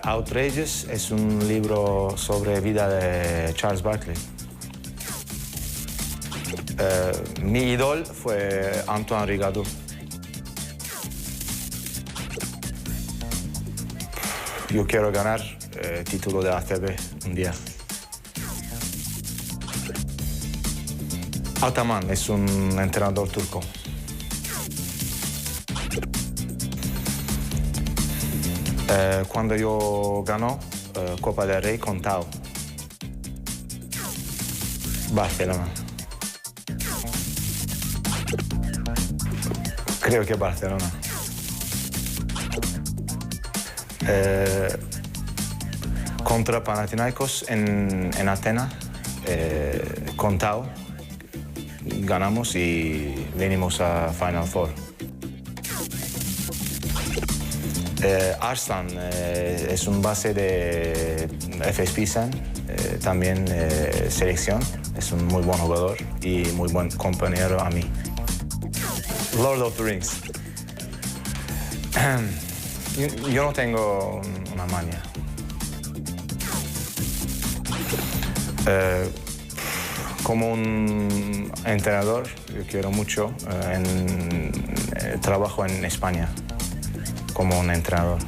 Outrageous es un libro sobre vida de Charles Barkley. Mi ídolo fue Antoine Rigaud. Yo quiero ganar el título de ACB un día. Ataman es un entrenador turco. Cuando yo ganó Copa del Rey con Tau. Barcelona. Creo que Barcelona. Contra Panathinaikos en Atenas, con Tau, ganamos y venimos a Final Four. Arslan es un base de FS Pilsen, también selección, es un muy buen jugador y muy buen compañero a mí. Lord of the Rings. Yo no tengo una manía. Como un entrenador, yo quiero mucho trabajo en España como un entrenador.